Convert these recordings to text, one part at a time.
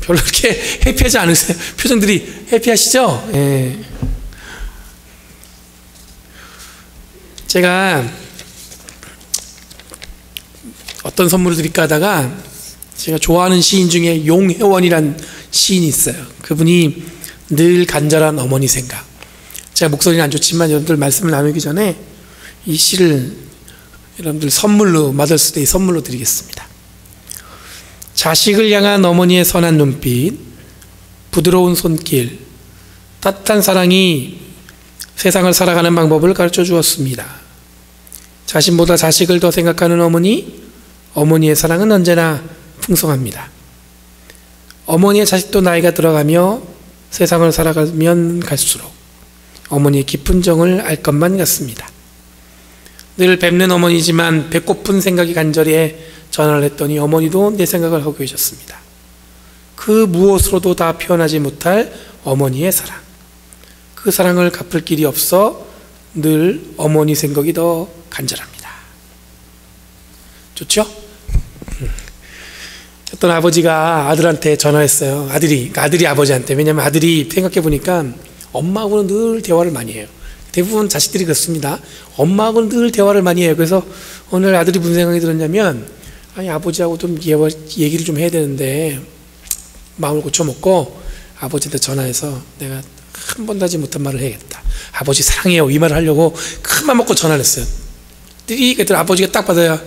별로 그렇게 해피하지 않으세요? 표정들이 해피하시죠? 예. 제가 어떤 선물을 드릴까 하다가 제가 좋아하는 시인 중에 용혜원이란 시인이 있어요. 그분이 늘 간절한 어머니 생각. 제가 목소리는 안 좋지만 여러분들 말씀을 나누기 전에 이 시를 여러분들 선물로, 마더스데이 선물로 드리겠습니다. 자식을 향한 어머니의 선한 눈빛, 부드러운 손길, 따뜻한 사랑이 세상을 살아가는 방법을 가르쳐 주었습니다. 자신보다 자식을 더 생각하는 어머니, 어머니의 사랑은 언제나 풍성합니다. 어머니의 자식도 나이가 들어가며 세상을 살아가면 갈수록 어머니의 깊은 정을 알 것만 같습니다. 늘 뵙는 어머니지만 배고픈 생각이 간절해 전화를 했더니 어머니도 내 생각을 하고 계셨습니다. 그 무엇으로도 다 표현하지 못할 어머니의 사랑. 그 사랑을 갚을 길이 없어 늘 어머니 생각이 더 간절합니다. 좋죠? 어떤 아버지가 아들한테 전화했어요. 아들이 아버지한테. 왜냐하면 아들이 생각해보니까 엄마하고는 늘 대화를 많이 해요. 대부분 자식들이 그렇습니다. 엄마하고는 늘 대화를 많이 해요. 그래서 오늘 아들이 무슨 생각이 들었냐면, 아니 아버지하고 좀 얘기를 좀 해야 되는데 마음을 고쳐먹고 아버지한테 전화해서 내가 한 번도 하지 못한 말을 해야겠다. 아버지 사랑해요. 이 말을 하려고 큰맘 먹고 전화를 했어요. 그랬더니 아버지가 딱 받아야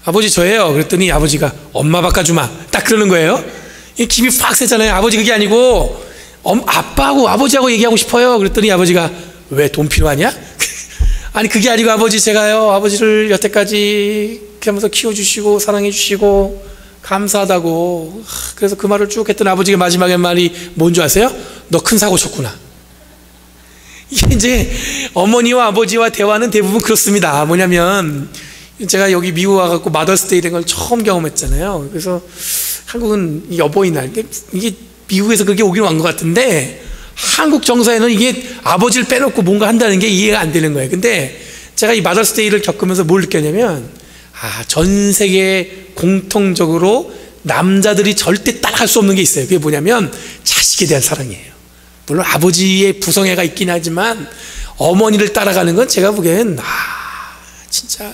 아버지 저예요. 그랬더니 아버지가 엄마 바꿔주마. 딱 그러는 거예요. 이 김이 확 세잖아요. 아버지 그게 아니고 아빠하고 아버지하고 얘기하고 싶어요. 그랬더니 아버지가 왜 돈 필요하냐? 아니 그게 아니고 아버지 제가요 아버지를 여태까지 하면서 키워주시고 사랑해주시고 감사하다고. 그래서 그 말을 쭉 했더니 아버지가 마지막에 말이 뭔 줄 아세요? 너 큰 사고 쳤구나. 이게 이제 어머니와 아버지와 대화는 대부분 그렇습니다. 뭐냐면 제가 여기 미국 와갖고 마더스데이 된 걸 처음 경험했잖아요. 그래서 한국은 이 어버이날, 이게 미국에서 그렇게 오긴 온 것 같은데 한국 정서에는 이게 아버지를 빼놓고 뭔가 한다는 게 이해가 안 되는 거예요. 근데 제가 이 마더스데이를 겪으면서 뭘 느꼈냐면, 전 세계에 공통적으로 남자들이 절대 따라갈 수 없는 게 있어요. 그게 뭐냐면 자식에 대한 사랑이에요. 물론 아버지의 부성애가 있긴 하지만 어머니를 따라가는 건 제가 보기엔 진짜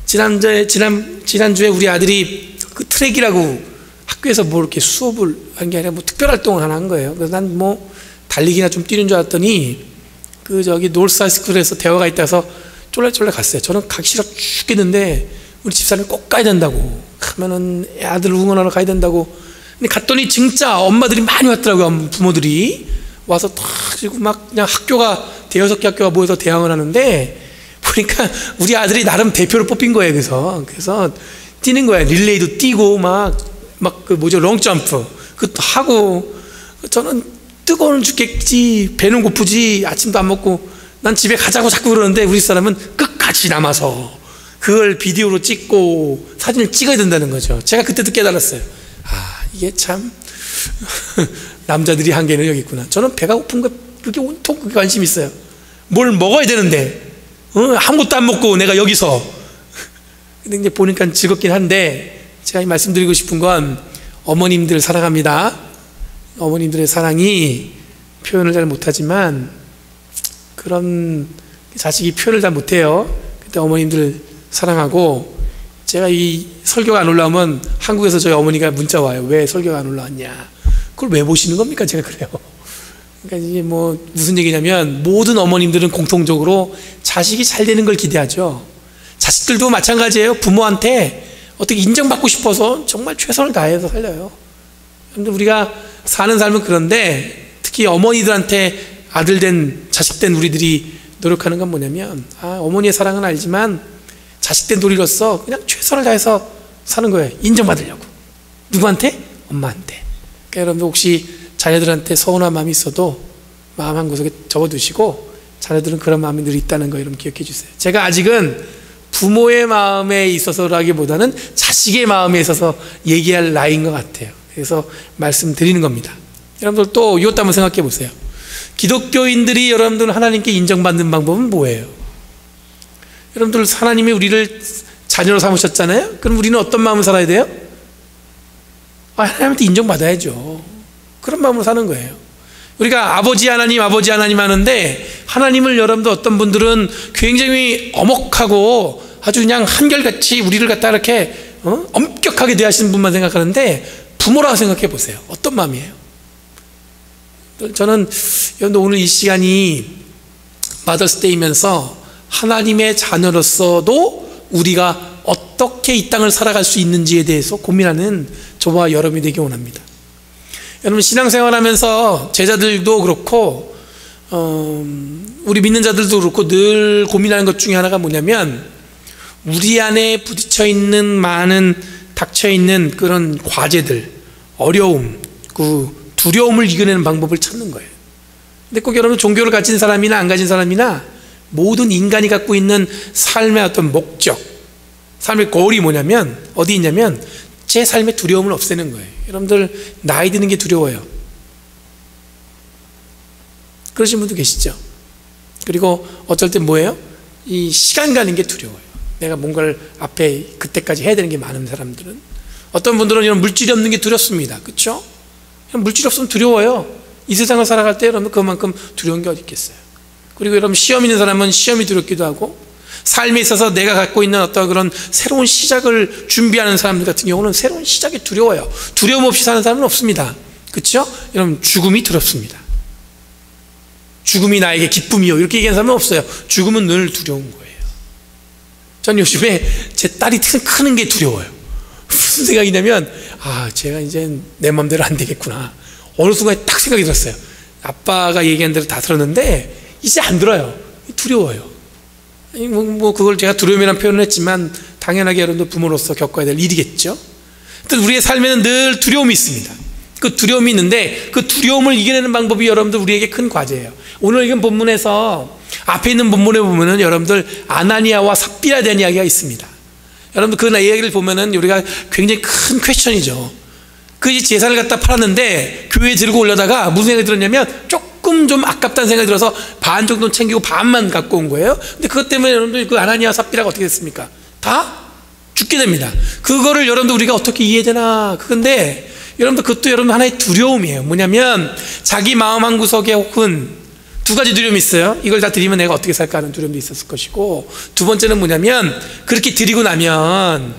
지난주에 우리 아들이 그 트랙이라고 학교에서 뭐 이렇게 수업을 한 게 아니라 뭐 특별 활동을 하나 한 거예요. 그래서 난 뭐 달리기나 좀 뛰는 줄 알았더니 노스 하이스쿨에서 대화가 있다서 쫄래쫄래 갔어요. 저는 가기 싫어 죽겠는데 우리 집사람이 꼭 가야 된다고 하면은 아들 응원하러 가야 된다고. 근데 갔더니 진짜 엄마들이 많이 왔더라고요. 부모들이 와서 딱 그리고 막 그냥 대여섯 개 학교가 모여서 대항을 하는데 보니까 우리 아들이 나름 대표로 뽑힌 거예요. 그래서 뛰는 거예요. 릴레이도 뛰고 롱점프 그것도 하고. 저는 뜨거운 죽겠지, 배는 고프지, 아침도 안 먹고 난 집에 가자고 자꾸 그러는데 우리 사람은 끝까지 남아서 그걸 비디오로 찍고 사진을 찍어야 된다는 거죠. 제가 그때도 깨달았어요. 이게 참 남자들이 한계는 여기 있구나. 저는 배가 고픈 거 그렇게 온통 그게 관심이 있어요. 뭘 먹어야 되는데 아무것도 안 먹고 내가 여기서. 근데 이제 보니까 즐겁긴 한데 제가 말씀드리고 싶은 건 어머님들 사랑합니다. 어머님들의 사랑이 표현을 잘 못하지만 그런 자식이 표현을 잘 못해요. 그때 어머님들 사랑하고. 제가 이 설교가 안 올라오면 한국에서 저희 어머니가 문자 와요. 왜 설교가 안 올라왔냐. 그걸 왜 보시는 겁니까? 제가 그래요. 그러니까 이게 무슨 얘기냐면 모든 어머님들은 공통적으로 자식이 잘 되는 걸 기대하죠. 자식들도 마찬가지예요. 부모한테 어떻게 인정받고 싶어서 정말 최선을 다해서 살려요. 그런데 우리가 사는 삶은 그런데 특히 어머니들한테 자식 된 우리들이 노력하는 건 뭐냐면 어머니의 사랑은 알지만 자식 된 우리로서 그냥 최선을 다해서 사는 거예요. 인정받으려고. 누구한테? 엄마한테. 그러니까 여러분들 혹시 자녀들한테 서운한 마음이 있어도 마음 한 구석에 접어두시고 자녀들은 그런 마음이 늘 있다는 거 여러분 기억해 주세요. 제가 아직은 부모의 마음에 있어서라기보다는 자식의 마음에 있어서 얘기할 나이인 것 같아요. 그래서 말씀드리는 겁니다. 여러분들 또 이것도 한번 생각해 보세요. 기독교인들이 여러분들 하나님께 인정받는 방법은 뭐예요? 여러분들 하나님이 우리를 자녀로 삼으셨잖아요. 그럼 우리는 어떤 마음을 살아야 돼요? 하나님한테 인정받아야죠. 그런 마음으로 사는 거예요. 우리가 아버지 하나님 하는데, 하나님을 여러분들 어떤 분들은 굉장히 엄혹하고 아주 그냥 한결같이 우리를 갖다 이렇게 엄격하게 대하시는 분만 생각하는데, 부모라고 생각해 보세요. 어떤 마음이에요? 저는 여러분들 오늘 이 시간이 마더스데이면서 하나님의 자녀로서도 우리가 어떻게 이 땅을 살아갈 수 있는지에 대해서 고민하는 저와 여러분이 되기 원합니다. 여러분, 신앙생활하면서 제자들도 그렇고 우리 믿는 자들도 그렇고 늘 고민하는 것 중에 하나가 뭐냐면, 우리 안에 부딪혀 있는 많은 닥쳐 있는 그런 과제들, 어려움, 그 두려움을 이겨내는 방법을 찾는 거예요. 근데 꼭 여러분, 종교를 가진 사람이나 안 가진 사람이나 모든 인간이 갖고 있는 삶의 어떤 목적, 삶의 고울이 뭐냐면, 어디 있냐면 제 삶의 두려움을 없애는 거예요. 여러분들 나이 드는 게 두려워요. 그러신 분도 계시죠? 그리고 어쩔 땐 뭐예요? 이 시간 가는 게 두려워요. 내가 뭔가를 앞에 그때까지 해야 되는 게 많은 사람들은, 어떤 분들은 이런 물질이 없는 게 두렵습니다. 그렇죠? 물질이 없으면 두려워요. 이 세상을 살아갈 때 여러분 그만큼 두려운 게 어디 있겠어요. 그리고 여러분, 시험 있는 사람은 시험이 두렵기도 하고, 삶에 있어서 내가 갖고 있는 어떤 그런 새로운 시작을 준비하는 사람들 같은 경우는 새로운 시작이 두려워요. 두려움 없이 사는 사람은 없습니다. 그렇죠? 여러분, 죽음이 두렵습니다. 죽음이 나에게 기쁨이요, 이렇게 얘기하는 사람은 없어요. 죽음은 늘 두려운 거예요. 전 요즘에 제 딸이 크는 게 두려워요. 무슨 생각이냐면, 제가 이제 내 마음대로 안 되겠구나. 어느 순간에 딱 생각이 들었어요. 아빠가 얘기한 대로 다 들었는데 이제 안 들어요. 두려워요. 그걸 제가 두려움이라는 표현을 했지만 당연하게 여러분들 부모로서 겪어야 될 일이겠죠. 우리의 삶에는 늘 두려움이 있습니다. 그 두려움이 있는데, 그 두려움을 이겨내는 방법이 여러분들 우리에게 큰 과제예요. 오늘 이건 본문에서, 앞에 있는 본문에 보면은 여러분들 아나니아와 삽비라에 대한 이야기가 있습니다. 여러분들 그 이야기를 보면은 우리가 굉장히 큰 퀘스천이죠. 그 제사를 갖다 팔았는데 교회에 들고 올려다가 무슨 생각이 들었냐면, 조금 좀 아깝다는 생각이 들어서 반 정도는 챙기고 반만 갖고 온 거예요. 근데 그것 때문에 여러분들 그 아나니아와 삽비라가 어떻게 됐습니까? 다 죽게 됩니다. 그거를 여러분들 우리가 어떻게 이해되나? 그건데 여러분들 그것도 여러분 하나의 두려움이에요. 뭐냐면, 자기 마음 한구석에 혹은 두 가지 두려움이 있어요. 이걸 다 드리면 내가 어떻게 살까 하는 두려움도 있었을 것이고, 두 번째는 뭐냐면, 그렇게 드리고 나면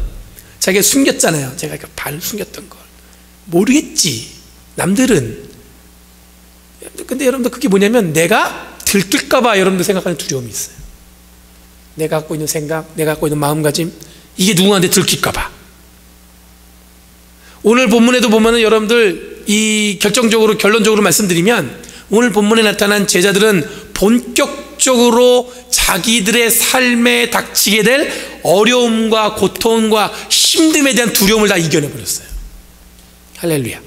자기가 숨겼잖아요. 제가 반 숨겼던 걸 모르겠지, 남들은. 근데 여러분들 그게 뭐냐면, 내가 들킬까봐 여러분들 생각하는 두려움이 있어요. 내가 갖고 있는 생각, 내가 갖고 있는 마음가짐, 이게 누구한테 들킬까봐. 오늘 본문에도 보면은 여러분들 이 결론적으로 말씀드리면, 오늘 본문에 나타난 제자들은 본격적으로 자기들의 삶에 닥치게 될 어려움과 고통과 힘듦에 대한 두려움을 다 이겨내버렸어요. 할렐루야.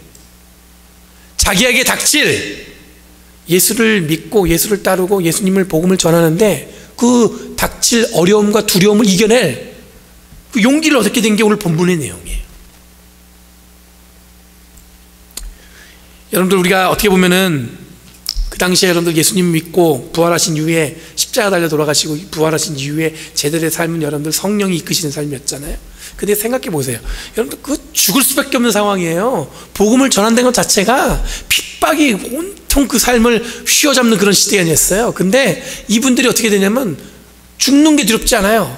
자기에게 닥칠, 예수를 믿고 예수를 따르고 예수님을 복음을 전하는데 그 닥칠 어려움과 두려움을 이겨낼 그 용기를 얻게 된 게 오늘 본문의 내용이에요. 여러분들, 우리가 어떻게 보면은 그 당시에 여러분들 예수님 믿고 부활하신 이후에 십자가 달려 돌아가시고 부활하신 이후에 제들의 삶은 여러분들 성령이 이끄시는 삶이었잖아요. 근데 생각해 보세요. 여러분들 그 죽을 수밖에 없는 상황이에요. 복음을 전한다는 것 자체가 핍박이 온통 그 삶을 휘어잡는 그런 시대였어요. 근데 이분들이 어떻게 되냐면 죽는 게 두렵지 않아요.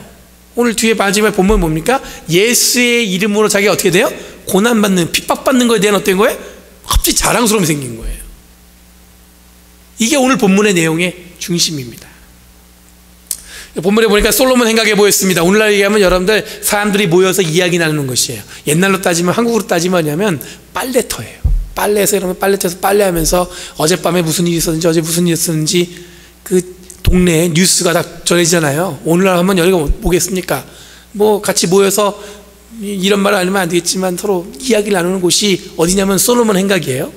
오늘 뒤에 마지막에 보면 뭡니까? 예수의 이름으로 자기가 어떻게 돼요? 고난받는, 핍박받는 것에 대한 어떤 거예요? 갑자기 자랑스러움이 생긴 거예요. 이게 오늘 본문의 내용의 중심입니다. 본문에 보니까 솔로몬 행각에 보였습니다. 오늘날 얘기하면 여러분들 사람들이 모여서 이야기 나누는 것이에요. 옛날로 따지면, 한국으로 따지면 뭐냐면 빨래터예요. 빨래에서 여러분 빨래터에서 빨래하면서 어젯밤에 무슨 일이 있었는지, 어제 무슨 일이 있었는지 그 동네에 뉴스가 다 전해지잖아요. 오늘날 한번 여기가 보겠습니까? 뭐 같이 모여서 이런 말을 알면 안 되겠지만 서로 이야기를 나누는 곳이 어디냐면 솔로몬 행각이에요.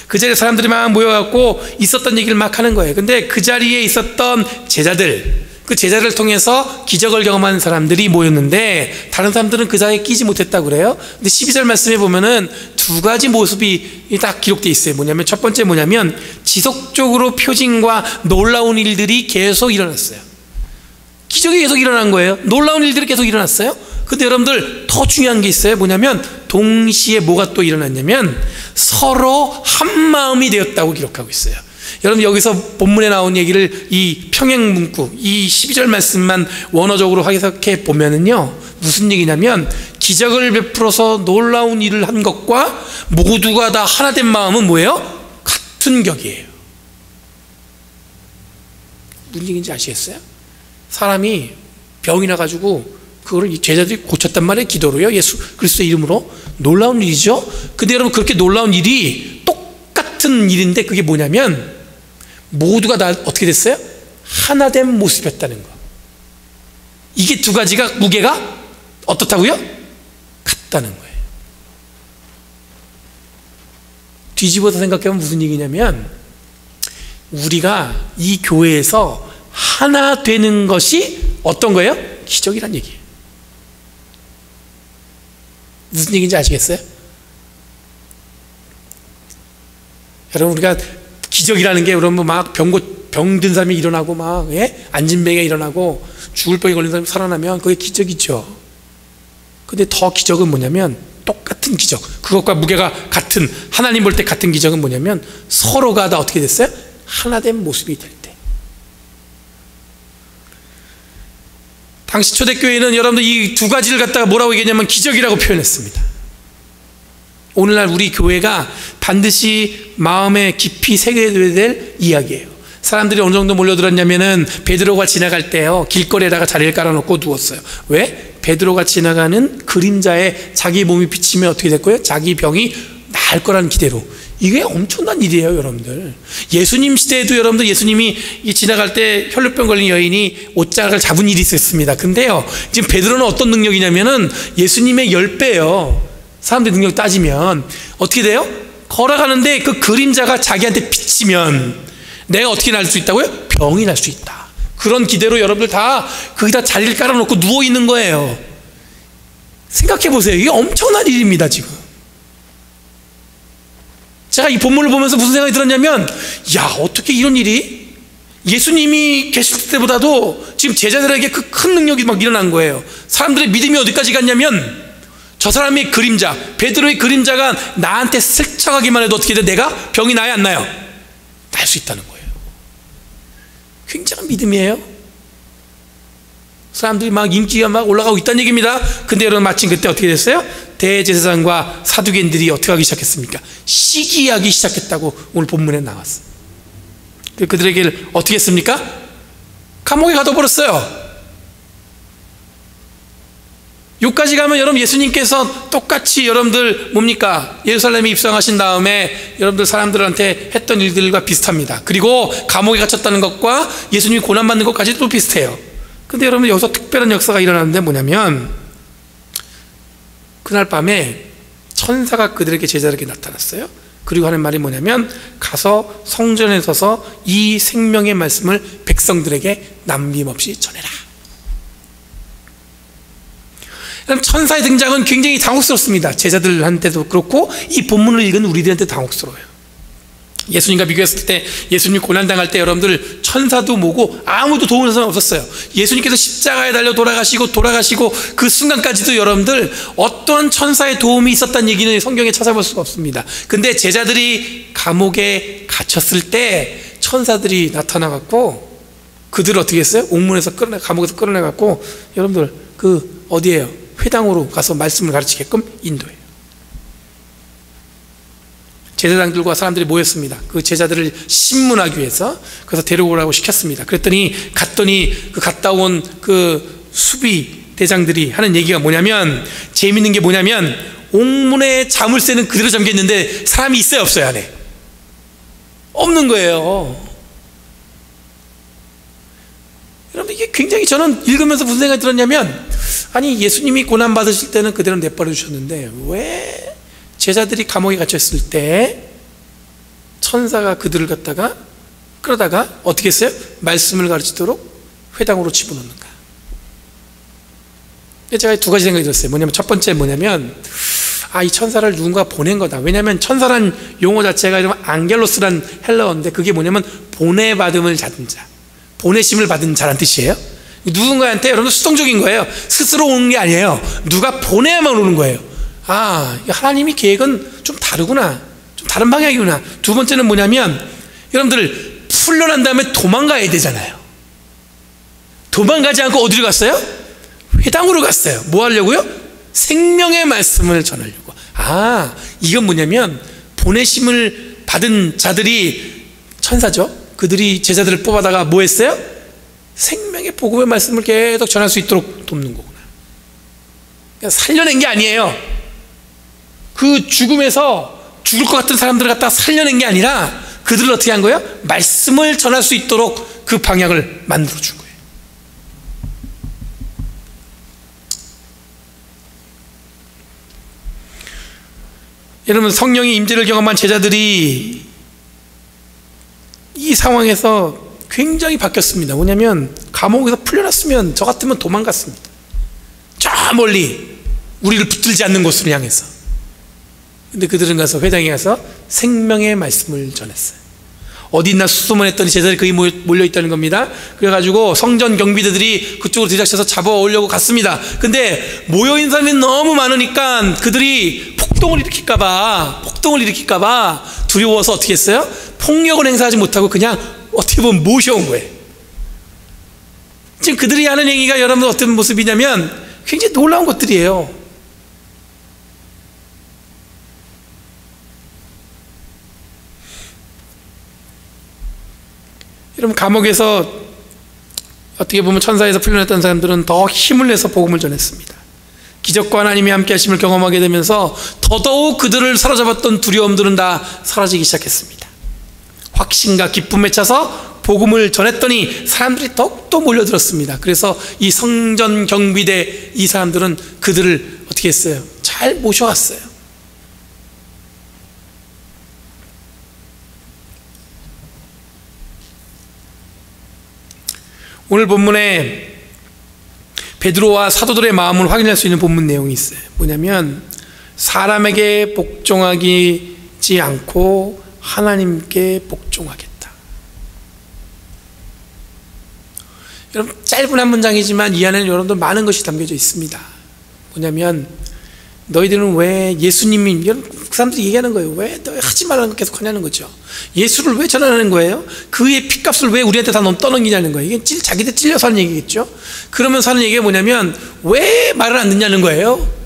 그 자리에 사람들이 막 모여갖고 있었던 얘기를 막 하는 거예요. 근데 그 자리에 있었던 제자들, 그 제자를 통해서 기적을 경험하는 사람들이 모였는데 다른 사람들은 그 자리에 끼지 못했다고 그래요. 근데 12절 말씀에 보면은 두 가지 모습이 딱 기록되어 있어요. 뭐냐면 첫 번째 뭐냐면 지속적으로 표징과 놀라운 일들이 계속 일어났어요. 기적이 계속 일어난 거예요. 놀라운 일들이 계속 일어났어요. 근데 여러분들 더 중요한 게 있어요. 뭐냐면 동시에 뭐가 또 일어났냐면 서로 한 마음이 되었다고 기록하고 있어요. 여러분 여기서 본문에 나온 얘기를 이 평행 문구 이 12절 말씀만 원어적으로 해석해 보면은요 무슨 얘기냐면 기적을 베풀어서 놀라운 일을 한 것과 모두가 다 하나 된 마음은 뭐예요? 같은 격이에요. 무슨 얘기인지 아시겠어요? 사람이 병이 나가지고 그거를 제자들이 고쳤단 말이에요. 기도로요. 예수 그리스도의 이름으로. 놀라운 일이죠. 근데 여러분 그렇게 놀라운 일이 똑같은 일인데 그게 뭐냐면 모두가 다 어떻게 됐어요? 하나 된 모습이었다는 거. 이게 두 가지가 무게가 어떻다고요? 같다는 거예요. 뒤집어서 생각해보면 무슨 얘기냐면 우리가 이 교회에서 하나 되는 것이 어떤 거예요? 기적이란 얘기예요. 무슨 얘기인지 아시겠어요? 여러분 우리가 기적이라는 게 여러분 막 병든 사람이 일어나고 막 안진뱅이가 일어나고 죽을 병에 걸린 사람이 살아나면 그게 기적이죠. 근데 더 기적은 뭐냐면 똑같은 기적 그것과 무게가 같은 하나님 볼 때 같은 기적은 뭐냐면 서로가 다 어떻게 됐어요? 하나 된 모습이 될 때. 당시 초대교회는 여러분들 이 두 가지를 갖다가 뭐라고 얘기했냐면 기적이라고 표현했습니다. 오늘날 우리 교회가 반드시 마음에 깊이 새겨야 될 이야기예요. 사람들이 어느 정도 몰려들었냐면은 베드로가 지나갈 때요 길거리에다가 자리를 깔아놓고 누웠어요. 왜? 베드로가 지나가는 그림자에 자기 몸이 비치면 어떻게 될 거예요? 자기 병이 나을 거라는 기대로. 이게 엄청난 일이에요 여러분들. 예수님 시대에도 여러분들 예수님이 지나갈 때 혈루병 걸린 여인이 옷자락을 잡은 일이 있었습니다. 근데요 지금 베드로는 어떤 능력이냐면은 예수님의 10배예요 사람들 능력 따지면. 어떻게 돼요? 걸어가는데 그 그림자가 자기한테 비치면 내가 어떻게 날 수 있다고요? 병이 날 수 있다. 그런 기대로 여러분들 다 거기다 자리를 깔아놓고 누워있는 거예요. 생각해 보세요. 이게 엄청난 일입니다 지금. 제가 이 본문을 보면서 무슨 생각이 들었냐면 야 어떻게 이런 일이 예수님이 계실 때보다도 지금 제자들에게 그 큰 능력이 막 일어난 거예요. 사람들의 믿음이 어디까지 갔냐면 저 사람의 그림자 베드로의 그림자가 나한테 스쳐가기만 해도 어떻게 돼? 내가 병이 나야 안 나요? 날 수 있다는 거예요. 굉장한 믿음이에요. 사람들이 막 인기가 막 올라가고 있다는 얘기입니다. 근데 여러분 마침 그때 어떻게 됐어요? 대제사장과 사두개인들이 어떻게 하기 시작했습니까? 시기하기 시작했다고 오늘 본문에 나왔어요. 그들에게 어떻게 했습니까? 감옥에 가둬버렸어요. 여기까지 가면 여러분 예수님께서 똑같이 여러분들 뭡니까? 예루살렘에 입성하신 다음에 여러분들 사람들한테 했던 일들과 비슷합니다. 그리고 감옥에 갇혔다는 것과 예수님이 고난받는 것까지도 비슷해요. 근데 여러분 여기서 특별한 역사가 일어나는데 뭐냐면 그날 밤에 천사가 그들에게 제자들에게 나타났어요. 그리고 하는 말이 뭐냐면 가서 성전에 서서 이 생명의 말씀을 백성들에게 남김없이 전해라. 천사의 등장은 굉장히 당혹스럽습니다. 제자들한테도 그렇고 이 본문을 읽은 우리들한테 당혹스러워요. 예수님과 비교했을 때 예수님이 고난당할 때 여러분들 천사도 뭐고 아무도 도우는 사람 없었어요. 예수님께서 십자가에 달려 돌아가시고 그 순간까지도 여러분들 어떠한 천사의 도움이 있었다는 얘기는 성경에 찾아볼 수가 없습니다. 근데 제자들이 감옥에 갇혔을 때 천사들이 나타나갖고 그들을 어떻게 했어요? 옥문에서 감옥에서 끌어내갖고 여러분들 그 어디에요? 회당으로 가서 말씀을 가르치게끔 인도해요. 제사장들과 사람들이 모였습니다. 그 제자들을 신문하기 위해서. 그래서 데려오라고 시켰습니다. 그랬더니 갔다 온 그 수비 대장들이 하는 얘기가 뭐냐면 재밌는 게 뭐냐면 옥문에 자물쇠는 그대로 잠겨있는데 사람이 있어요 없어요 안에? 없는 거예요. 여러분 이게 굉장히 저는 읽으면서 무슨 생각이 들었냐면 아니 예수님이 고난받으실 때는 그대로 내버려 주셨는데 왜 제자들이 감옥에 갇혔을 때 천사가 그들을 갖다가 끌어다가 어떻게 했어요? 말씀을 가르치도록 회당으로 집어넣는가. 제가 두 가지 생각이 들었어요. 뭐냐면 첫 번째 뭐냐면 이 천사를 누군가 보낸 거다. 왜냐하면 천사란 용어 자체가 안겔로스란 헬라어인데 그게 뭐냐면 보내받음을 받은 자, 보내심을 받은 자란 뜻이에요. 누군가한테 여러분 수동적인 거예요. 스스로 오는 게 아니에요. 누가 보내야만 오는 거예요. 아, 하나님이 계획은 좀 다르구나, 좀 다른 방향이구나. 두 번째는 뭐냐면 여러분들 풀려난 다음에 도망가야 되잖아요. 도망가지 않고 어디로 갔어요? 회당으로 갔어요. 뭐 하려고요? 생명의 말씀을 전하려고. 아, 이건 뭐냐면 보내심을 받은 자들이 천사죠. 그들이 제자들을 뽑아다가 뭐 했어요? 생명의 복음의 말씀을 계속 전할 수 있도록 돕는 거구나. 그러니까 살려낸 게 아니에요. 그 죽음에서 죽을 것 같은 사람들을 갖다 살려낸 게 아니라 그들을 어떻게 한 거예요? 말씀을 전할 수 있도록 그 방향을 만들어 준 거예요. 여러분, 성령의 임재를 경험한 제자들이 이 상황에서 굉장히 바뀌었습니다. 뭐냐면 감옥에서 풀려났으면 저 같으면 도망갔습니다. 저 멀리 우리를 붙들지 않는 곳으로 향해서. 근데 그들은 가서 회당에 가서 생명의 말씀을 전했어요. 어디 있나 수소문했더니 제자들이 거기 몰려있다는 겁니다. 그래가지고 성전 경비대들이 그쪽으로 들이닥쳐서 잡아오려고 갔습니다. 근데 모여있는 사람이 너무 많으니까 그들이 폭동을 일으킬까봐 두려워서 어떻게 했어요? 폭력을 행사하지 못하고 그냥 어떻게 보면 모셔온 거예요. 지금 그들이 하는 행위가 여러분 어떤 모습이냐면 굉장히 놀라운 것들이에요. 여러분, 감옥에서 어떻게 보면 천사에서 풀려났던 사람들은 더 힘을 내서 복음을 전했습니다. 기적과 하나님이 함께 하심을 경험하게 되면서 더더욱 그들을 사로잡았던 두려움들은 다 사라지기 시작했습니다. 확신과 기쁨에 차서 복음을 전했더니 사람들이 더욱더 몰려들었습니다. 그래서 이 성전 경비대 이 사람들은 그들을 어떻게 했어요? 잘 모셔왔어요. 오늘 본문에 베드로와 사도들의 마음을 확인할 수 있는 본문 내용이 있어요. 뭐냐면 사람에게 복종하지 않고 하나님께 복종하겠다. 여러분, 짧은 한 문장이지만 이 안에는 여러분들 많은 것이 담겨져 있습니다. 뭐냐면 너희들은 왜 예수님이, 그 사람들이 얘기하는 거예요. 왜 너 하지 말라는 거 계속 하냐는 거죠. 예수를 왜 전하는 거예요? 그의 핏값을 왜 우리한테 다 떠넘기냐는 거예요. 이게 자기들 찔려서 하는 얘기겠죠. 그러면서 하는 얘기가 뭐냐면 왜 말을 안 듣냐는 거예요.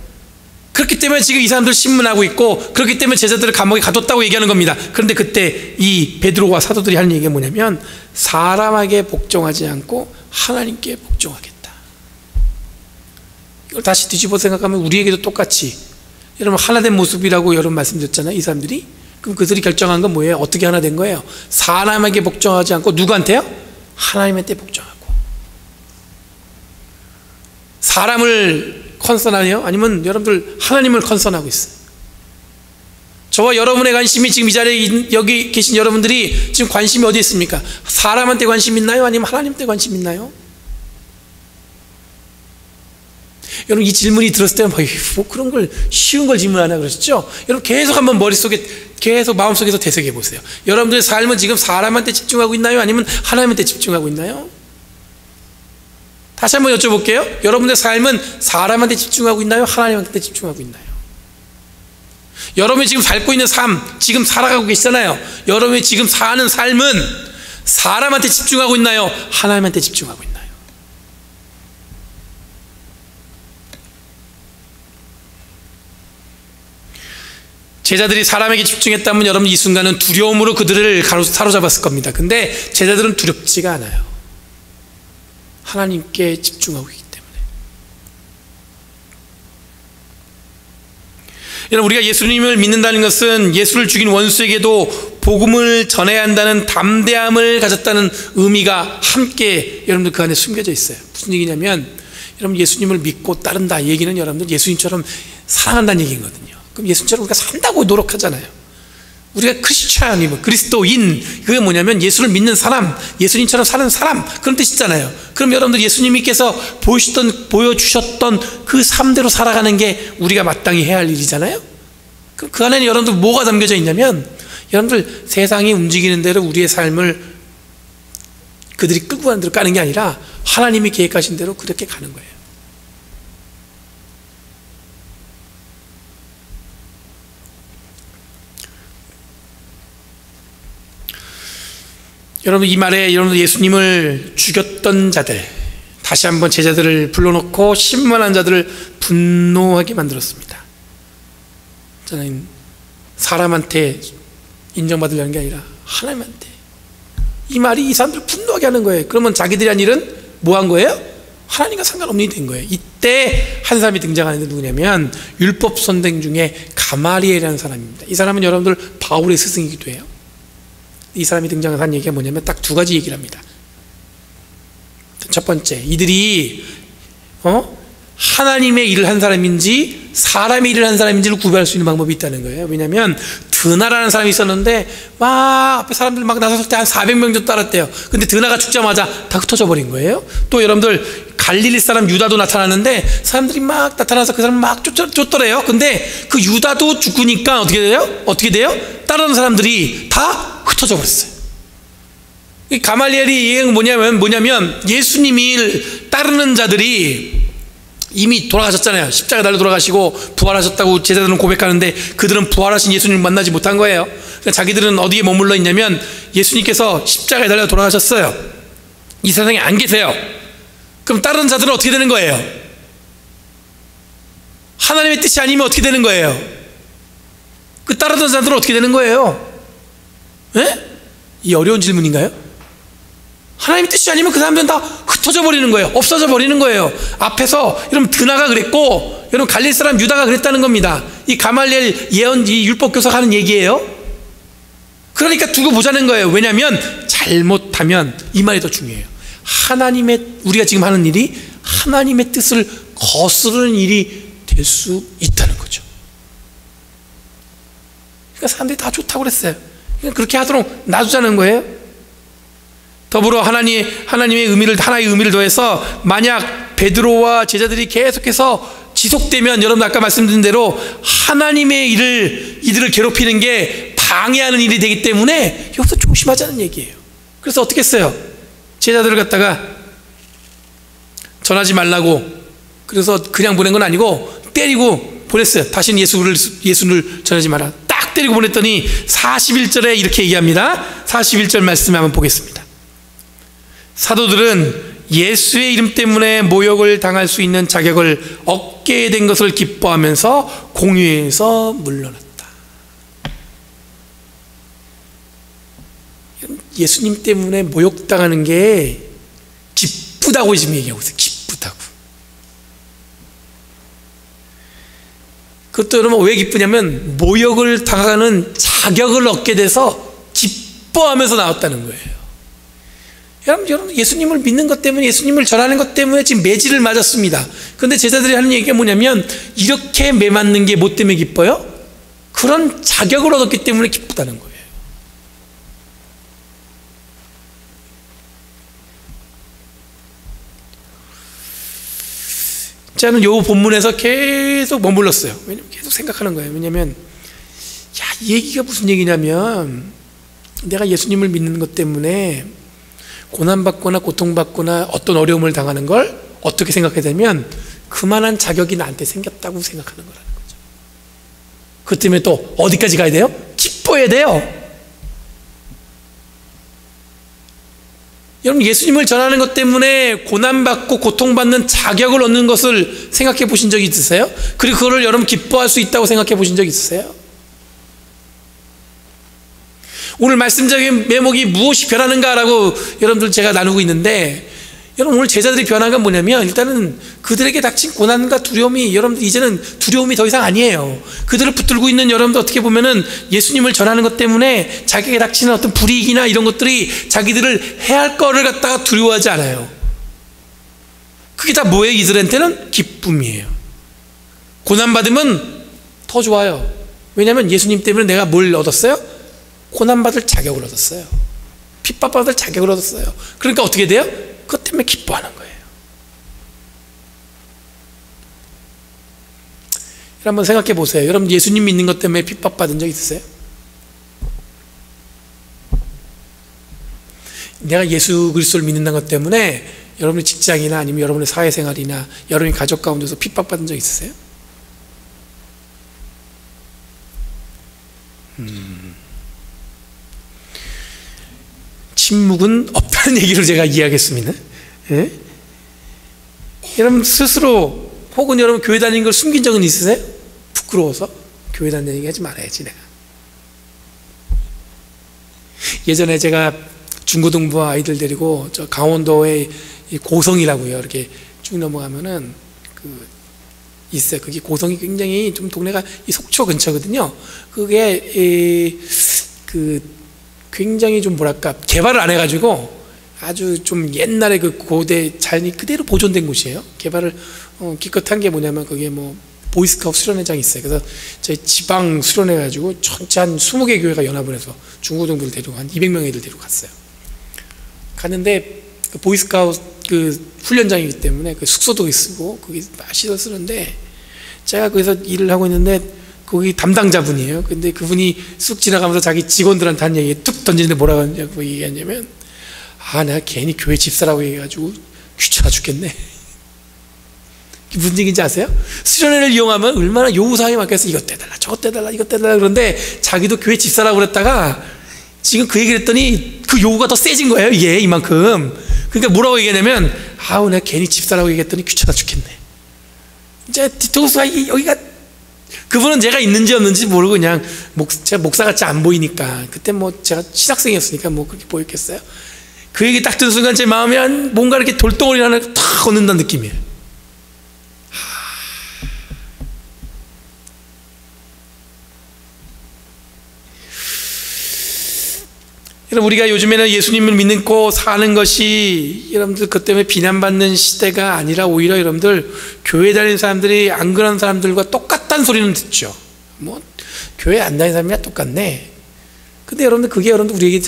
그렇기 때문에 지금 이 사람들 신문하고 있고, 그렇기 때문에 제자들을 감옥에 가뒀다고 얘기하는 겁니다. 그런데 그때 이 베드로와 사도들이 하는 얘기가 뭐냐면 사람에게 복종하지 않고 하나님께 복종하겠다. 이걸 다시 뒤집어 생각하면 우리에게도 똑같이, 여러분, 하나된 모습이라고 여러분 말씀드렸잖아요. 이 사람들이. 그럼 그들이 결정한 건 뭐예요? 어떻게 하나 된 거예요? 사람에게 복종하지 않고 누구한테요? 하나님한테 복종하고. 사람을 컨선하네요? 아니면 여러분들 하나님을 컨선하고 있어요? 저와 여러분의 관심이 지금 이 자리에 여기 계신 여러분들이 지금 관심이 어디에 있습니까? 사람한테 관심 있나요? 아니면 하나님한테 관심 있나요? 여러분, 이 질문이 들었을 때 뭐 그런 걸 쉬운 걸 질문하나 그러셨죠? 여러분, 계속 한번 머릿속에, 계속 마음속에서 되새겨 보세요. 여러분들의 삶은 지금 사람한테 집중하고 있나요? 아니면 하나님한테 집중하고 있나요? 다시 한번 여쭤볼게요. 여러분들의 삶은 사람한테 집중하고 있나요? 하나님한테 집중하고 있나요? 여러분이 지금 살고 있는 삶, 지금 살아가고 계시잖아요. 여러분이 지금 사는 삶은 사람한테 집중하고 있나요? 하나님한테 집중하고 있나요? 제자들이 사람에게 집중했다면 여러분 이 순간은 두려움으로 그들을 사로잡았을 겁니다. 근데 제자들은 두렵지가 않아요. 하나님께 집중하고 있기 때문에. 여러분, 우리가 예수님을 믿는다는 것은 예수를 죽인 원수에게도 복음을 전해야 한다는 담대함을 가졌다는 의미가 함께 여러분들 그 안에 숨겨져 있어요. 무슨 얘기냐면, 여러분, 예수님을 믿고 따른다 얘기는 여러분들 예수님처럼 사랑한다는 얘기거든요. 그럼 예수님처럼 우리가 산다고 노력하잖아요. 우리가 크리스찬이면 그리스도인, 그게 뭐냐면 예수를 믿는 사람, 예수님처럼 사는 사람, 그런 뜻이잖아요. 그럼 여러분들 예수님께서 보여주셨던 그 삶대로 살아가는 게 우리가 마땅히 해야 할 일이잖아요. 그럼 그 안에는 여러분들 뭐가 담겨져 있냐면, 여러분들 세상이 움직이는 대로 우리의 삶을 그들이 끌고 가는 대로 가는 게 아니라 하나님이 계획하신 대로 그렇게 가는 거예요. 여러분, 이 말에 여러분 예수님을 죽였던 자들, 다시 한번 제자들을 불러놓고 신문한 자들을 분노하게 만들었습니다. 저는 사람한테 인정받으려는 게 아니라 하나님한테. 이 말이 이 사람들을 분노하게 하는 거예요. 그러면 자기들이 한 일은 뭐 한 거예요? 하나님과 상관없는 일이 된 거예요. 이때 한 사람이 등장하는데 누구냐면 율법 선생 중에 가마리엘이라는 사람입니다. 이 사람은 여러분들 바울의 스승이기도 해요. 이 사람이 등장해서 한 얘기가 뭐냐면 딱 두 가지 얘기를 합니다. 첫 번째, 이들이 하나님의 일을 한 사람인지 사람의 일을 한 사람인지를 구별할 수 있는 방법이 있다는 거예요. 왜냐하면 드나라는 사람이 있었는데 막 앞에 사람들 막 나섰을 때 한 400명 정도 따랐대요. 근데 드나가 죽자마자 다 흩어져 버린 거예요. 또 여러분들 갈릴리 사람 유다도 나타나는데 사람들이 막 나타나서 그 사람을 막 쫓더래요. 근데 그 유다도 죽으니까 어떻게 돼요? 어떻게 돼요? 따르는 사람들이 다 흩어져 버렸어요. 이 가말리엘이 얘기한 뭐냐면 예수님을 따르는 자들이 이미 돌아가셨잖아요. 십자가 달려 돌아가시고 부활하셨다고 제자들은 고백하는데 그들은 부활하신 예수님을 만나지 못한 거예요. 그러니까 자기들은 어디에 머물러 있냐면 예수님께서 십자가에 달려 돌아가셨어요. 이 세상에 안 계세요. 그럼 따르는 자들은 어떻게 되는 거예요? 하나님의 뜻이 아니면 어떻게 되는 거예요? 그 따르는 자들은 어떻게 되는 거예요? 네? 이 어려운 질문인가요? 하나님의 뜻이 아니면 그 사람들은 다 흩어져 버리는 거예요. 없어져 버리는 거예요. 앞에서 여러분 드나가 그랬고 여러분 갈릴 사람 유다가 그랬다는 겁니다. 이 가말리엘 예언, 이 율법 교사가 하는 얘기예요. 그러니까 두고 보자는 거예요. 왜냐하면 잘못하면 이 말이 더 중요해요. 우리가 지금 하는 일이 하나님의 뜻을 거스르는 일이 될 수 있다는 거죠. 그러니까 사람들이 다 좋다고 그랬어요. 그러니까 그렇게 하도록 놔두자는 거예요. 더불어 하나의 의미를 더해서 만약 베드로와 제자들이 계속해서 지속되면 여러분 아까 말씀드린 대로 하나님의 이들을 괴롭히는 게 방해하는 일이 되기 때문에 여기서 조심하자는 얘기예요. 그래서 어떻게 했어요? 제자들을 갖다가 전하지 말라고, 그래서 그냥 보낸 건 아니고 때리고 보냈어요. 다시는 예수를 전하지 마라. 딱 때리고 보냈더니 41절에 이렇게 얘기합니다. 41절 말씀 한번 보겠습니다. 사도들은 예수의 이름 때문에 모욕을 당할 수 있는 자격을 얻게 된 것을 기뻐하면서 공회에서 물러났다. 예수님 때문에 모욕당하는 게 기쁘다고 지금 얘기하고 있어요. 기쁘다고. 그것도 여러분 왜 기쁘냐면 모욕을 당하는 자격을 얻게 돼서 기뻐하면서 나왔다는 거예요. 여러분 예수님을 믿는 것 때문에, 예수님을 전하는 것 때문에 지금 매질을 맞았습니다. 그런데 제자들이 하는 얘기가 뭐냐면 이렇게 매 맞는 게 뭐 때문에 기뻐요? 그런 자격을 얻었기 때문에 기쁘다는 거예요. 저는 이 본문에서 계속 머물렀어요. 왜냐면 계속 생각하는 거예요. 왜냐면 이 얘기가 무슨 얘기냐면 내가 예수님을 믿는 것 때문에 고난받거나 고통받거나 어떤 어려움을 당하는 걸 어떻게 생각해야 되면 그만한 자격이 나한테 생겼다고 생각하는 거라는 거죠. 그것 때문에 또 어디까지 가야 돼요? 기뻐해야 돼요. 여러분 예수님을 전하는 것 때문에 고난받고 고통받는 자격을 얻는 것을 생각해 보신 적이 있으세요? 그리고 그거를 여러분 기뻐할 수 있다고 생각해 보신 적이 있으세요? 오늘 말씀적인 메목이 무엇이 변하는가라고 여러분들 제가 나누고 있는데, 여러분 오늘 제자들이 변한 건 뭐냐면 일단은 그들에게 닥친 고난과 두려움이 여러분들 이제는 두려움이 더 이상 아니에요. 그들을 붙들고 있는 여러분들 어떻게 보면은 예수님을 전하는 것 때문에 자기에게 닥치는 어떤 불이익이나 이런 것들이 자기들을 해할 거를 갖다가 두려워하지 않아요. 그게 다 뭐예요? 이들한테는 기쁨이에요. 고난받으면 더 좋아요. 왜냐하면 예수님 때문에 내가 뭘 얻었어요? 고난받을 자격을 얻었어요. 핍박받을 자격을 얻었어요. 그러니까 어떻게 돼요? 그것 때문에 기뻐하는 거예요. 한번 생각해 보세요. 여러분 예수님 믿는 것 때문에 핍박받은 적 있으세요? 내가 예수 그리스도를 믿는다는 것 때문에 여러분의 직장이나 아니면 여러분의 사회생활이나 여러분의 가족 가운데서 핍박받은 적 있으세요? 침묵은 없다는 얘기를 제가 이해하겠습니다. 예? 여러분 스스로 혹은 여러분 교회 다니는 걸 숨긴 적은 있으세요? 부끄러워서 교회 다니는 얘기 하지 말아야지 내가. 예전에 제가 중고등부 아이들 데리고 저 강원도의 고성이라고요. 이렇게 쭉 넘어가면은 있어요. 그게 고성이 굉장히 좀 동네가 이 속초 근처거든요. 그게 굉장히 좀 뭐랄까 개발을 안 해가지고 아주 좀 옛날에 그 고대 자연이 그대로 보존된 곳이에요. 개발을 기껏한 게 뭐냐면 거기에 뭐 보이스카우트 수련회장이 있어요. 그래서 저희 지방 수련해가지고 전체 한 20개 교회가 연합을 해서 중고등부를 데리고 한 200명 애들 데리고 갔어요. 갔는데 그 보이스카우트 그 훈련장이기 때문에 그 숙소도 쓰고 거기 시설 쓰는데 제가 거기서 일을 하고 있는데 거기 담당자분이에요. 근데 그분이 쑥 지나가면서 자기 직원들한테 한 얘기 뚝 던지는데 뭐라고 얘기했냐면 내가 괜히 교회 집사라고 얘기해가지고 귀찮아 죽겠네. 무슨 얘기인지 아세요? 수련회를 이용하면 얼마나 요구사항이 많겠어. 이것 떼달라 저것 떼달라 이것 떼달라. 그런데 자기도 교회 집사라고 그랬다가 지금 그 얘기를 했더니 그 요구가 더 세진 거예요. 이게 이만큼. 그러니까 뭐라고 얘기하냐면 내가 괜히 집사라고 얘기했더니 귀찮아 죽겠네. 이제 디토스가 여기가 그분은 제가 있는지 없는지 모르고 그냥 제가 목사같이 안 보이니까 그때 뭐 제가 신학생이었으니까 뭐 그렇게 보였겠어요. 그 얘기 딱 듣는 순간 제 마음에 뭔가 이렇게 돌덩어리 하나 탁 걷는다는 느낌이에요. 여러분 우리가 요즘에는 예수님을 믿고 사는 것이 여러분들 그것 때문에 비난받는 시대가 아니라 오히려 여러분들 교회 다니는 사람들이 안 그런 사람들과 똑같다는 소리는 듣죠. 뭐 교회 안 다니는 사람이랑 똑같네. 근데 여러분들 그게 여러분들 우리에게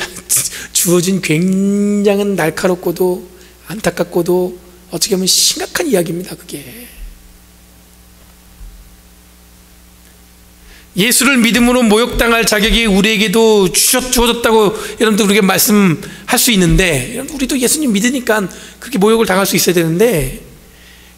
주어진 굉장한 날카롭고도 안타깝고도 어떻게 보면 심각한 이야기입니다. 그게 예수를 믿음으로 모욕당할 자격이 우리에게도 주어졌다고 여러분들 우리가 말씀할 수 있는데 우리도 예수님 믿으니까 그렇게 모욕을 당할 수 있어야 되는데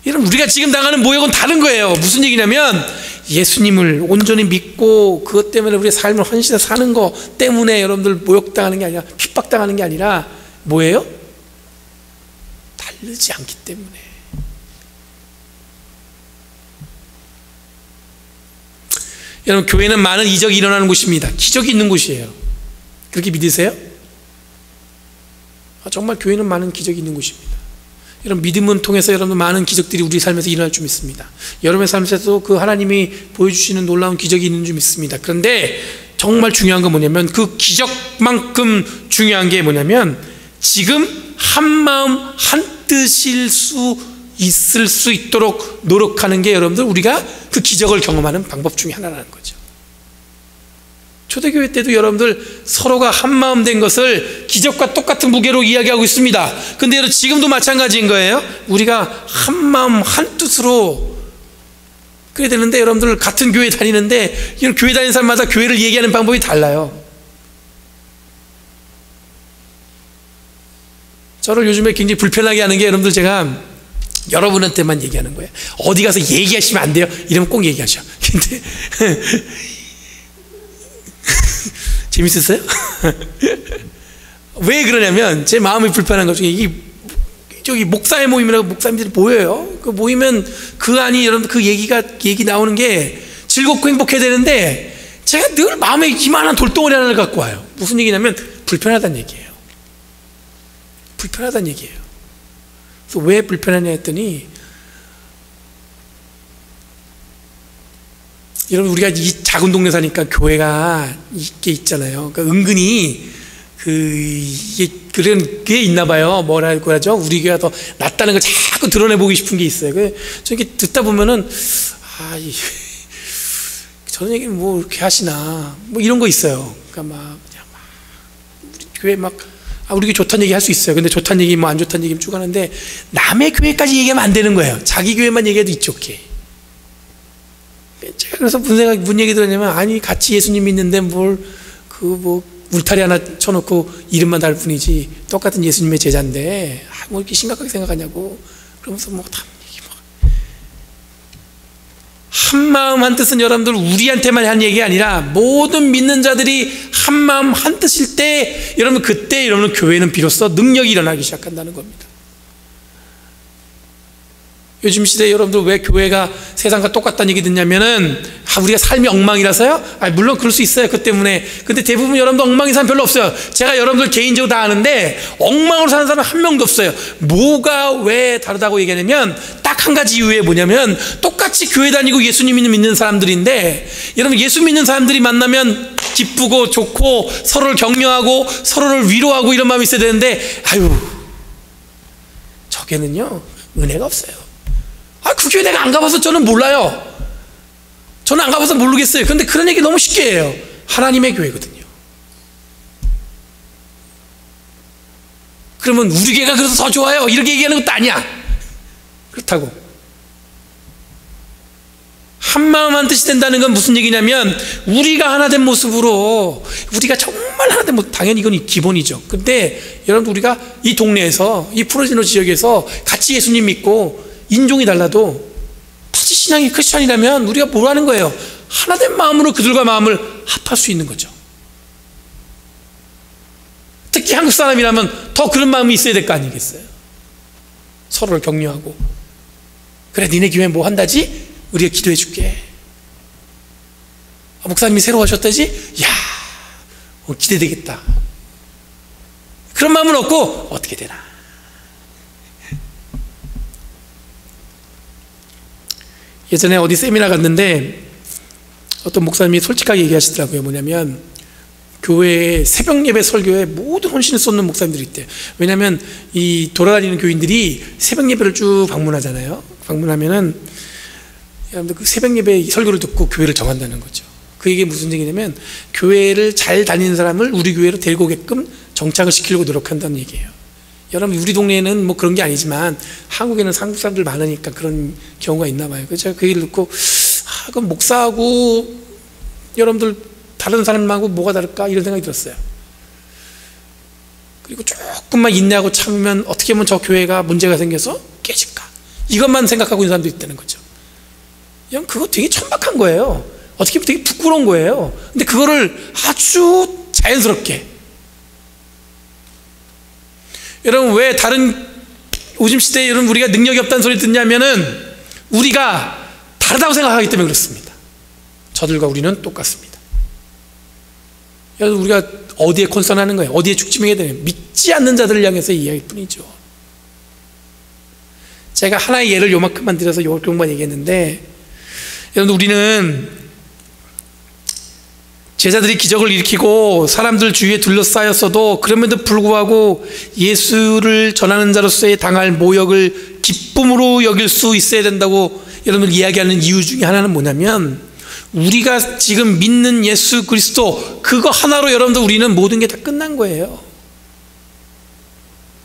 여러분 우리가 지금 당하는 모욕은 다른 거예요. 무슨 얘기냐면 예수님을 온전히 믿고 그것 때문에 우리의 삶을 헌신해서 사는 거 때문에 여러분들 모욕당하는 게 아니라 핍박당하는 게 아니라 뭐예요? 다르지 않기 때문에. 여러분 교회는 많은 이적이 일어나는 곳입니다. 기적이 있는 곳이에요. 그렇게 믿으세요? 정말 교회는 많은 기적이 있는 곳입니다. 여러분 믿음을 통해서 여러분 많은 기적들이 우리 삶에서 일어날 줄 믿습니다. 여러분의 삶에서도 그 하나님이 보여주시는 놀라운 기적이 있는 줄 믿습니다. 그런데 정말 중요한 건 뭐냐면 그 기적만큼 중요한 게 뭐냐면 지금 한 마음 한 뜻일 수 있을 수 있도록 노력하는 게 여러분들 우리가 그 기적을 경험하는 방법 중에 하나라는 거죠. 초대교회 때도 여러분들 서로가 한마음 된 것을 기적과 똑같은 무게로 이야기하고 있습니다. 근데 여러분 지금도 마찬가지인 거예요. 우리가 한마음 한뜻으로 그래야 되는데 여러분들 같은 교회 다니는데 이런 교회 다니는 사람마다 교회를 얘기하는 방법이 달라요. 저를 요즘에 굉장히 불편하게 하는 게 여러분들 제가 여러분한테만 얘기하는 거예요. 어디 가서 얘기하시면 안 돼요. 이러면 꼭 얘기하셔. 근데 재밌었어요? 왜 그러냐면 제 마음이 불편한 것 중에 저기 목사의 모임이라고 목사님들이 모여요. 그 모이면 그 안이 여러분 그 얘기 나오는 게 즐겁고 행복해야 되는데 제가 늘 마음에 이만한 돌덩어리 하나를 갖고 와요. 무슨 얘기냐면 불편하다는 얘기예요. 불편하다는 얘기예요. 그래서 왜 불편하냐 했더니 여러분 우리가 이 작은 동네 사니까 교회가 이게 있잖아요. 그러니까 은근히 그런 게 있나 봐요. 뭐라고 하죠? 우리 교회가 더 낫다는 걸 자꾸 드러내보고 싶은 게 있어요. 저 이렇게 듣다 보면은 저런 얘기는 뭐 이렇게 하시나 뭐 이런 거 있어요. 그러니까 그냥 우리 교회 우리 교회 좋다는 얘기 할 수 있어요. 근데 좋다는 얘기 안 좋다는 얘기 쭉 하는데 남의 교회까지 얘기하면 안 되는 거예요. 자기 교회만 얘기해도 이쪽에. 제가 그래서 무슨 얘기 들었냐면 같이 예수님 믿는데 울타리 하나 쳐놓고 이름만 다를 뿐이지 똑같은 예수님의 제자인데 뭐 이렇게 심각하게 생각하냐고 그러면서 뭐 다 한마음 한뜻은 여러분들 우리한테만 한 얘기 아니라 모든 믿는 자들이 한마음 한뜻일 때 여러분 그때 여러분 교회는 비로소 능력이 일어나기 시작한다는 겁니다. 요즘 시대에 여러분들 왜 교회가 세상과 똑같다는 얘기 듣냐면은 우리가 삶이 엉망이라서요? 물론 그럴 수 있어요. 그 때문에. 근데 대부분 여러분들 엉망인 사람 별로 없어요. 제가 여러분들 개인적으로 다 아는데 엉망으로 사는 사람 한 명도 없어요. 뭐가 왜 다르다고 얘기하냐면 딱 한 가지 이유에 뭐냐면 똑같이 교회 다니고 예수님 믿는 사람들인데 여러분 예수 믿는 사람들이 만나면 기쁘고 좋고 서로를 격려하고 서로를 위로하고 이런 마음이 있어야 되는데 저게는요 은혜가 없어요. 그 교회 내가 안 가봐서 저는 몰라요. 저는 안 가봐서 모르겠어요. 그런데 그런 얘기 너무 쉽게 해요. 하나님의 교회거든요. 그러면 우리 교회가 그래서 더 좋아요 이렇게 얘기하는 것도 아니야. 그렇다고 한마음 한뜻이 된다는 건 무슨 얘기냐면 우리가 하나 된 모습으로 우리가 정말 하나 된 모습, 당연히 이건 기본이죠. 근데 여러분 우리가 이 동네에서 이 프로지노 지역에서 같이 예수님 믿고 인종이 달라도 같이 신앙이 크리스찬이라면 우리가 뭘 하는 거예요? 하나 된 마음으로 그들과 마음을 합할 수 있는 거죠. 특히 한국 사람이라면 더 그런 마음이 있어야 될 거 아니겠어요? 서로를 격려하고 그래 니네 교회 뭐 한다지? 우리가 기도해 줄게. 목사님이 새로 하셨다지? 야 기대되겠다. 그런 마음은 없고 어떻게 되나. 예전에 어디 세미나 갔는데 어떤 목사님이 솔직하게 얘기하시더라고요. 뭐냐면 교회에 새벽 예배 설교에 모든 혼신을 쏟는 목사님들이 있대요. 왜냐하면 이 돌아다니는 교인들이 새벽 예배를 쭉 방문하잖아요. 방문하면은 여러분들 그 새벽 예배 설교를 듣고 교회를 정한다는 거죠. 그 얘기 무슨 얘기냐면 교회를 잘 다니는 사람을 우리 교회로 데리고 오게끔 정착을 시키려고 노력한다는 얘기예요. 여러분 우리 동네에는 뭐 그런 게 아니지만 한국에는 한국 사람들 많으니까 그런 경우가 있나 봐요. 그래서 제가 그 얘기를 듣고 그럼 목사하고 여러분들 다른 사람하고 뭐가 다를까 이런 생각이 들었어요. 그리고 조금만 인내하고 참으면 어떻게 하면 저 교회가 문제가 생겨서 깨질까 이것만 생각하고 있는 사람도 있다는 거죠. 그냥 그거 되게 천박한 거예요. 어떻게 보면 되게 부끄러운 거예요. 근데 그거를 아주 자연스럽게 여러분 왜 다른 요즘 시대에 여러분 우리가 능력이 없다는 소리 듣냐면은 우리가 다르다고 생각하기 때문에 그렇습니다. 저들과 우리는 똑같습니다. 여러분 우리가 어디에 콘선하는 거예요? 어디에 죽지명해야 되냐? 믿지 않는 자들을 향해서 이야기할 뿐이죠. 제가 하나의 예를 요만큼만 들어서 요만큼만 얘기했는데 여러분 우리는 제자들이 기적을 일으키고 사람들 주위에 둘러싸였어도 그럼에도 불구하고 예수를 전하는 자로서의 당할 모욕을 기쁨으로 여길 수 있어야 된다고 여러분들 이야기하는 이유 중에 하나는 뭐냐면 우리가 지금 믿는 예수 그리스도 그거 하나로 여러분들 우리는 모든 게 다 끝난 거예요.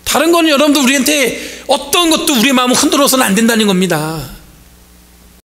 다른 거는 여러분들 우리한테 어떤 것도 우리의 마음을 흔들어서는 안 된다는 겁니다.